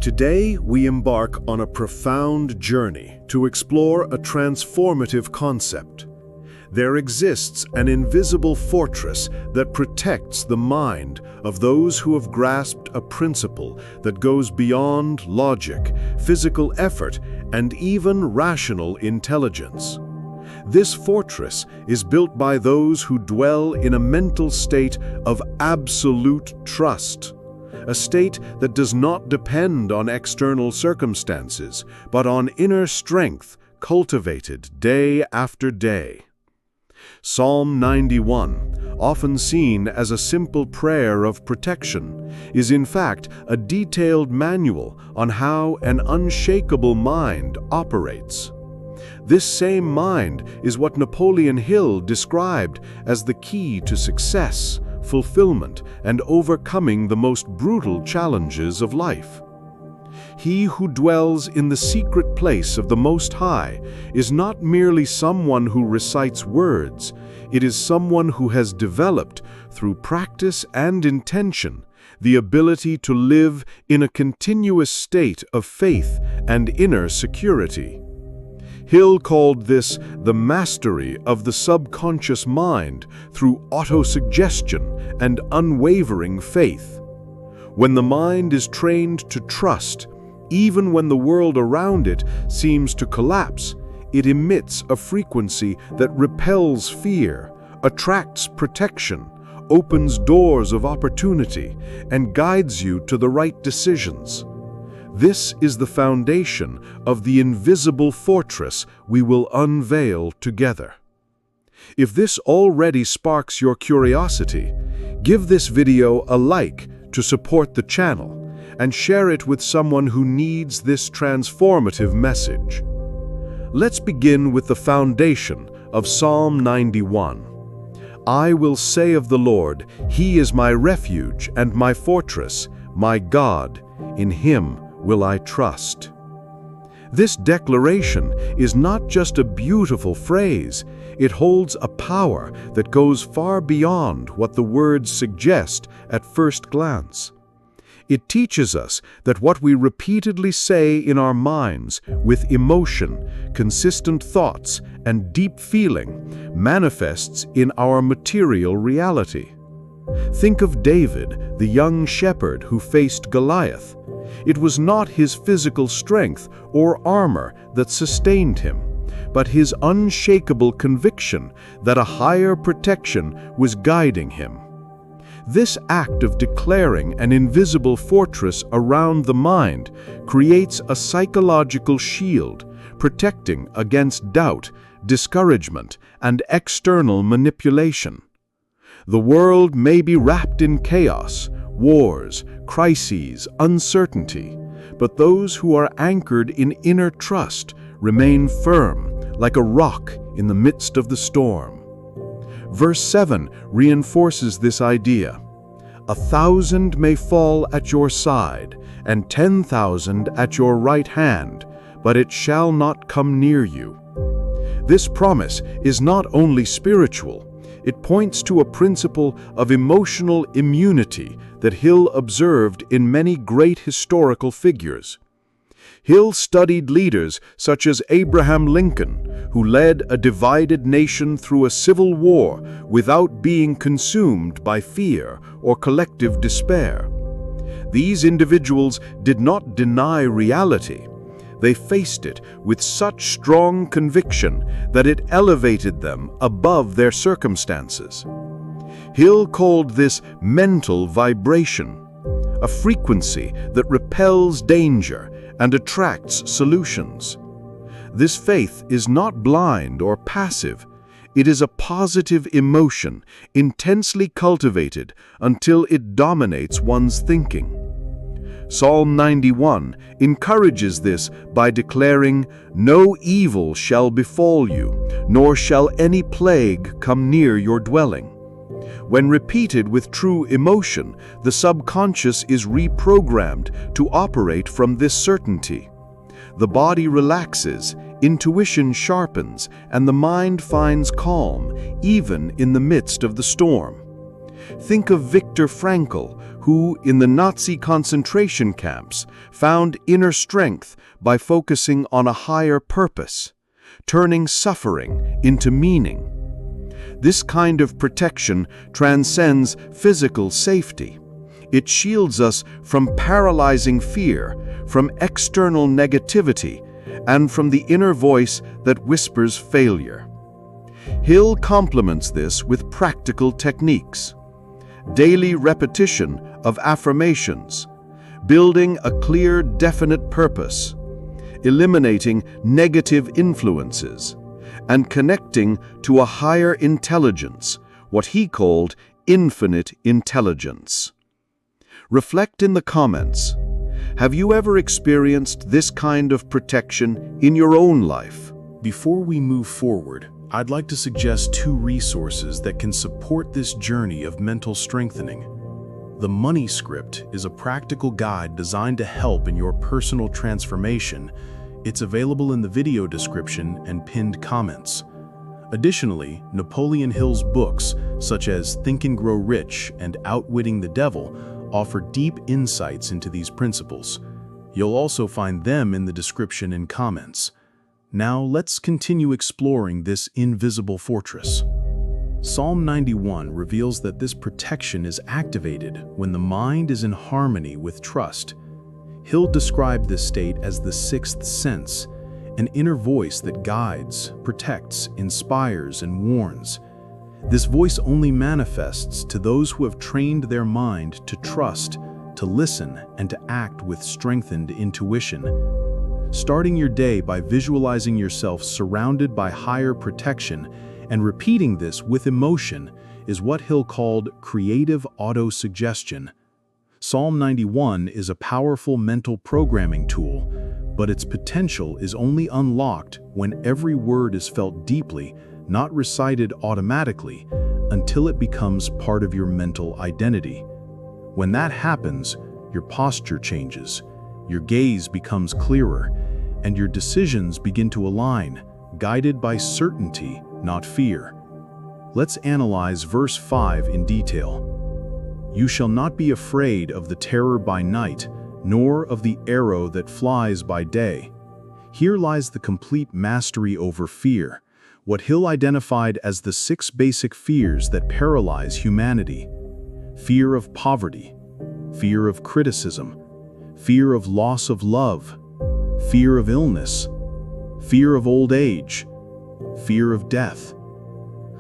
Today, we embark on a profound journey to explore a transformative concept. There exists an invisible fortress that protects the mind of those who have grasped a principle that goes beyond logic, physical effort, and even rational intelligence. This fortress is built by those who dwell in a mental state of absolute trust. A state that does not depend on external circumstances, but on inner strength cultivated day after day. Psalm 91, often seen as a simple prayer of protection, is in fact a detailed manual on how an unshakable mind operates. This same mind is what Napoleon Hill described as the key to success, fulfillment, and overcoming the most brutal challenges of life. He who dwells in the secret place of the Most High is not merely someone who recites words, it is someone who has developed, through practice and intention, the ability to live in a continuous state of faith and inner security. Hill called this the mastery of the subconscious mind through autosuggestion and unwavering faith. When the mind is trained to trust, even when the world around it seems to collapse, it emits a frequency that repels fear, attracts protection, opens doors of opportunity, and guides you to the right decisions. This is the foundation of the invisible fortress we will unveil together. If this already sparks your curiosity, give this video a like to support the channel and share it with someone who needs this transformative message. Let's begin with the foundation of Psalm 91. I will say of the Lord, He is my refuge and my fortress, my God, in Him will I trust. This declaration is not just a beautiful phrase, it holds a power that goes far beyond what the words suggest at first glance. It teaches us that what we repeatedly say in our minds, with emotion, consistent thoughts, and deep feeling, manifests in our material reality. Think of David, the young shepherd who faced Goliath. It was not his physical strength or armor that sustained him, but his unshakable conviction that a higher protection was guiding him. This act of declaring an invisible fortress around the mind creates a psychological shield, protecting against doubt, discouragement, and external manipulation. The world may be wrapped in chaos, wars, crises, uncertainty, but those who are anchored in inner trust remain firm, like a rock in the midst of the storm. Verse 7 reinforces this idea. 1,000 may fall at your side, and 10,000 at your right hand, but it shall not come near you. This promise is not only spiritual, it points to a principle of emotional immunity that Hill observed in many great historical figures. Hill studied leaders such as Abraham Lincoln, who led a divided nation through a civil war without being consumed by fear or collective despair. These individuals did not deny reality. They faced it with such strong conviction that it elevated them above their circumstances. Hill called this mental vibration, a frequency that repels danger and attracts solutions. This faith is not blind or passive. It is a positive emotion, intensely cultivated until it dominates one's thinking. Psalm 91 encourages this by declaring, "No evil shall befall you, nor shall any plague come near your dwelling." When repeated with true emotion, the subconscious is reprogrammed to operate from this certainty. The body relaxes, intuition sharpens, and the mind finds calm, even in the midst of the storm. Think of Viktor Frankl, who, in the Nazi concentration camps, found inner strength by focusing on a higher purpose, turning suffering into meaning. This kind of protection transcends physical safety. It shields us from paralyzing fear, from external negativity, and from the inner voice that whispers failure. Hill complements this with practical techniques. Daily repetition of affirmations, building a clear, definite purpose, eliminating negative influences, and connecting to a higher intelligence, what he called infinite intelligence. Reflect in the comments. Have you ever experienced this kind of protection in your own life? Before we move forward, I'd like to suggest 2 resources that can support this journey of mental strengthening. The Money Script is a practical guide designed to help in your personal transformation. It's available in the video description and pinned comments. Additionally, Napoleon Hill's books, such as Think and Grow Rich and Outwitting the Devil, offer deep insights into these principles. You'll also find them in the description and comments. Now let's continue exploring this invisible fortress. Psalm 91 reveals that this protection is activated when the mind is in harmony with trust. Hill described this state as the 6th sense, an inner voice that guides, protects, inspires, and warns. This voice only manifests to those who have trained their mind to trust, to listen, and to act with strengthened intuition. Starting your day by visualizing yourself surrounded by higher protection and repeating this with emotion is what Hill called creative autosuggestion. Psalm 91 is a powerful mental programming tool, but its potential is only unlocked when every word is felt deeply, not recited automatically, until it becomes part of your mental identity. When that happens, your posture changes, your gaze becomes clearer, and your decisions begin to align, guided by certainty, not fear. Let's analyze verse 5 in detail. You shall not be afraid of the terror by night, nor of the arrow that flies by day. Here lies the complete mastery over fear, what Hill identified as the 6 basic fears that paralyze humanity. Fear of poverty, fear of criticism, fear of loss of love, fear of illness, fear of old age, fear of death.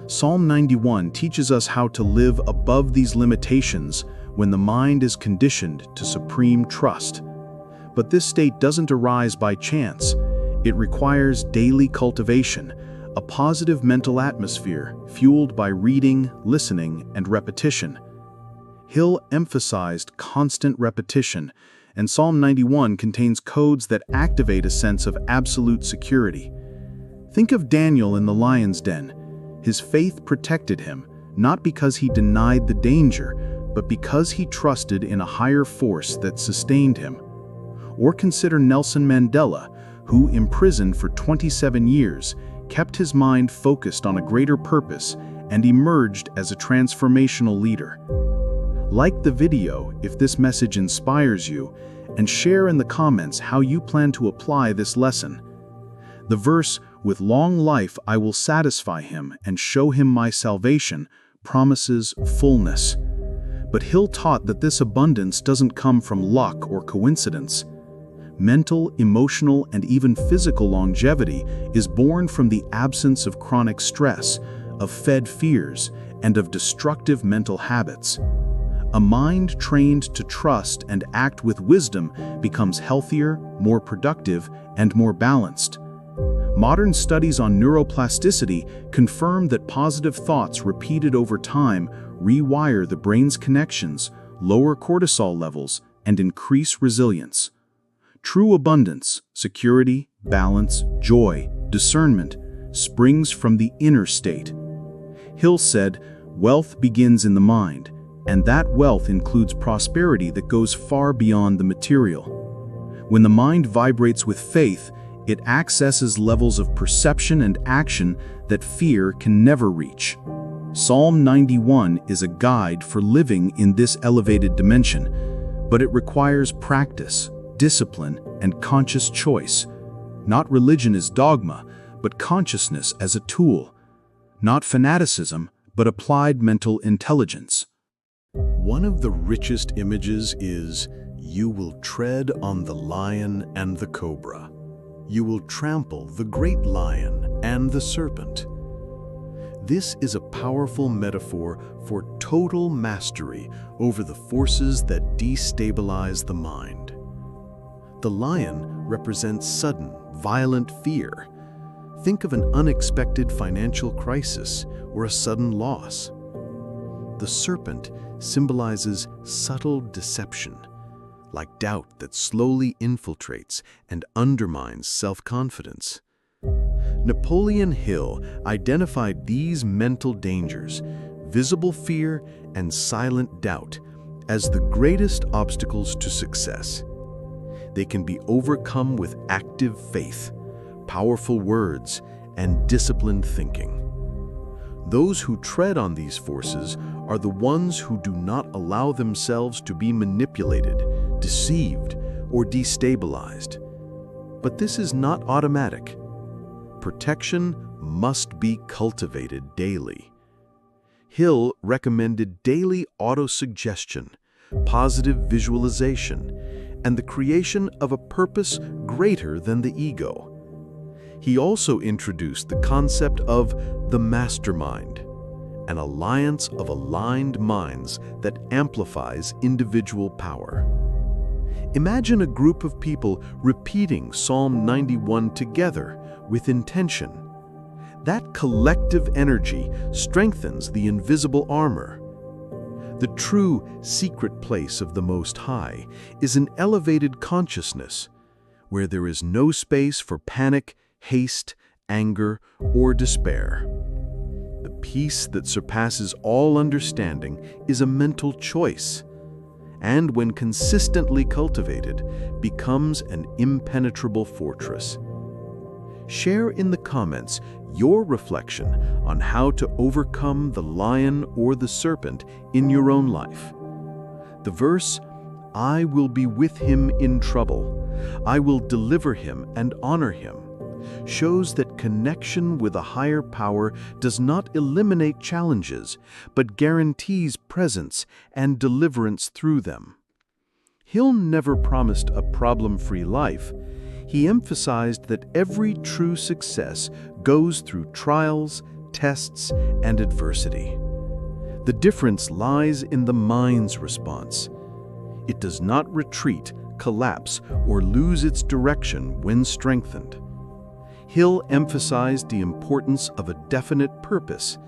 Psalm 91 teaches us how to live above these limitations when the mind is conditioned to supreme trust. But this state doesn't arise by chance. It requires daily cultivation, a positive mental atmosphere fueled by reading, listening, and repetition. Hill emphasized constant repetition, and Psalm 91 contains codes that activate a sense of absolute security. Think of Daniel in the lion's den. His faith protected him, not because he denied the danger, but because he trusted in a higher force that sustained him. Or consider Nelson Mandela, who, imprisoned for 27 years, kept his mind focused on a greater purpose and emerged as a transformational leader. Like the video if this message inspires you, and share in the comments how you plan to apply this lesson. The verse, "With long life I will satisfy him and show him my salvation," promises fullness. But Hill taught that this abundance doesn't come from luck or coincidence. Mental, emotional, and even physical longevity is born from the absence of chronic stress, of fed fears, and of destructive mental habits. A mind trained to trust and act with wisdom becomes healthier, more productive, and more balanced. Modern studies on neuroplasticity confirm that positive thoughts repeated over time rewire the brain's connections, lower cortisol levels, and increase resilience. True abundance, security, balance, joy, discernment springs from the inner state. Hill said, "Wealth begins in the mind, and that wealth includes prosperity that goes far beyond the material." When the mind vibrates with faith, it accesses levels of perception and action that fear can never reach. Psalm 91 is a guide for living in this elevated dimension, but it requires practice, discipline, and conscious choice. Not religion as dogma, but consciousness as a tool. Not fanaticism, but applied mental intelligence. One of the richest images is, "You will tread on the lion and the cobra. You will trample the great lion and the serpent." This is a powerful metaphor for total mastery over the forces that destabilize the mind. The lion represents sudden, violent fear. Think of an unexpected financial crisis or a sudden loss. The serpent symbolizes subtle deception, like doubt that slowly infiltrates and undermines self-confidence. Napoleon Hill identified these mental dangers, visible fear and silent doubt, as the greatest obstacles to success. They can be overcome with active faith, powerful words, and disciplined thinking. Those who tread on these forces are the ones who do not allow themselves to be manipulated, deceived, or destabilized. But this is not automatic. Protection must be cultivated daily. Hill recommended daily autosuggestion, positive visualization, and the creation of a purpose greater than the ego. He also introduced the concept of the mastermind, an alliance of aligned minds that amplifies individual power. Imagine a group of people repeating Psalm 91 together with intention. That collective energy strengthens the invisible armor. The true secret place of the Most High is an elevated consciousness, where there is no space for panic, haste, anger, or despair. The peace that surpasses all understanding is a mental choice, and when consistently cultivated, becomes an impenetrable fortress. Share in the comments your reflection on how to overcome the lion or the serpent in your own life. The verse, "I will be with him in trouble. I will deliver him and honor him," shows that connection with a higher power does not eliminate challenges, but guarantees presence and deliverance through them. Hill never promised a problem-free life. He emphasized that every true success goes through trials, tests, and adversity. The difference lies in the mind's response. It does not retreat, collapse, or lose its direction when strengthened. Hill emphasized the importance of a definite purpose,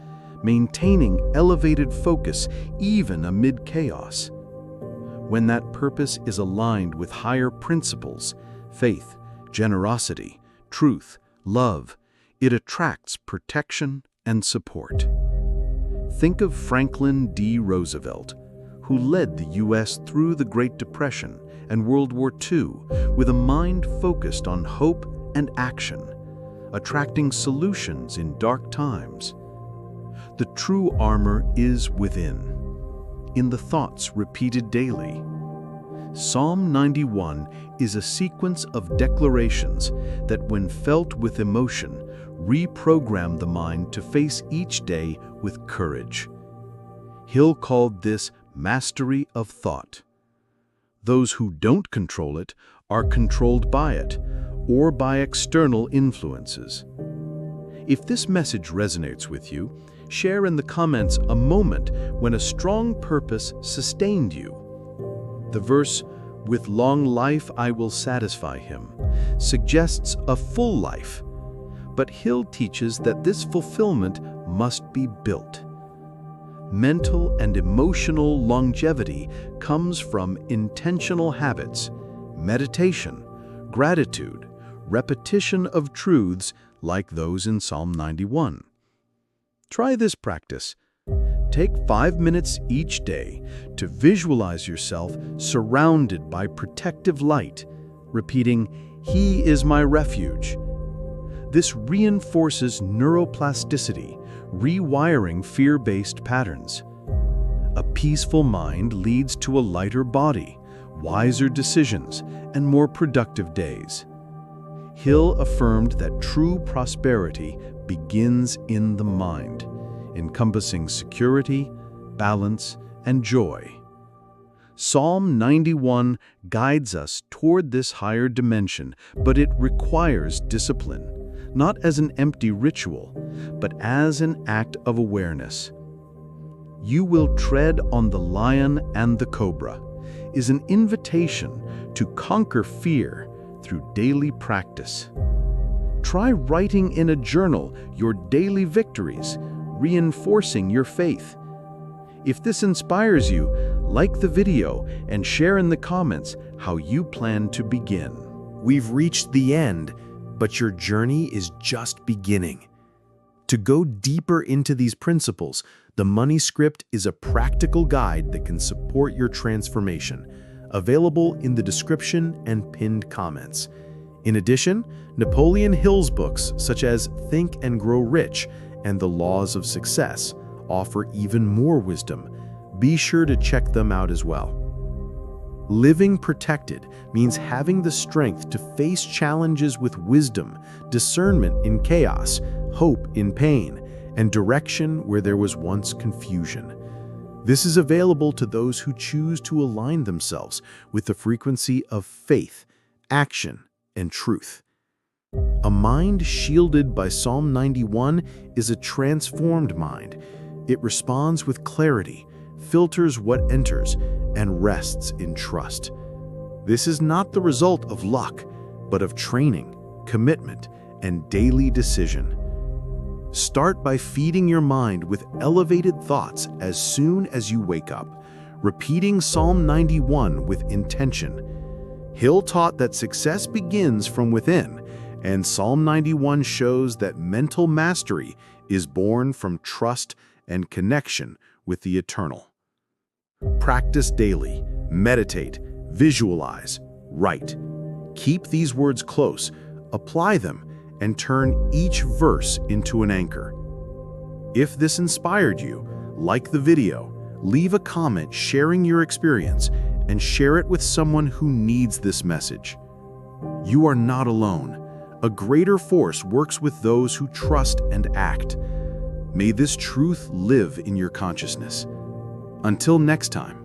maintaining elevated focus even amid chaos. When that purpose is aligned with higher principles, faith, generosity, truth, love, it attracts protection and support. Think of Franklin D. Roosevelt, who led the U.S. through the Great Depression and World War II with a mind focused on hope and action, attracting solutions in dark times. The true armor is within, in the thoughts repeated daily. Psalm 91 is a sequence of declarations that, when felt with emotion, reprogram the mind to face each day with courage. Hill called this mastery of thought. Those who don't control it are controlled by it, or by external influences. If this message resonates with you, share in the comments a moment when a strong purpose sustained you. The verse, "With long life I will satisfy him," suggests a full life, but Hill teaches that this fulfillment must be built. Mental and emotional longevity comes from intentional habits, meditation, gratitude, repetition of truths like those in Psalm 91. Try this practice. Take 5 minutes each day to visualize yourself surrounded by protective light, repeating, "He is my refuge." This reinforces neuroplasticity, rewiring fear-based patterns. A peaceful mind leads to a lighter body, wiser decisions, and more productive days. Hill affirmed that true prosperity begins in the mind, encompassing security, balance, and joy. Psalm 91 guides us toward this higher dimension, but it requires discipline, not as an empty ritual, but as an act of awareness. "You will tread on the lion and the cobra" is an invitation to conquer fear through daily practice. Try writing in a journal your daily victories, reinforcing your faith. If this inspires you, like the video and share in the comments how you plan to begin. We've reached the end, but your journey is just beginning. To go deeper into these principles, the Money Script is a practical guide that can support your transformation, available in the description and pinned comments. In addition, Napoleon Hill's books, such as Think and Grow Rich and The Laws of Success, offer even more wisdom. Be sure to check them out as well. Living protected means having the strength to face challenges with wisdom, discernment in chaos, hope in pain, and direction where there was once confusion. This is available to those who choose to align themselves with the frequency of faith, action, and truth. A mind shielded by Psalm 91 is a transformed mind. It responds with clarity, filters what enters, and rests in trust. This is not the result of luck, but of training, commitment, and daily decision. Start by feeding your mind with elevated thoughts as soon as you wake up, repeating Psalm 91 with intention. Hill taught that success begins from within, and Psalm 91 shows that mental mastery is born from trust and connection with the eternal. Practice daily, meditate, visualize, write. Keep these words close, apply them, and turn each verse into an anchor. If this inspired you, like the video, leave a comment sharing your experience, and share it with someone who needs this message. You are not alone. A greater force works with those who trust and act. May this truth live in your consciousness. Until next time.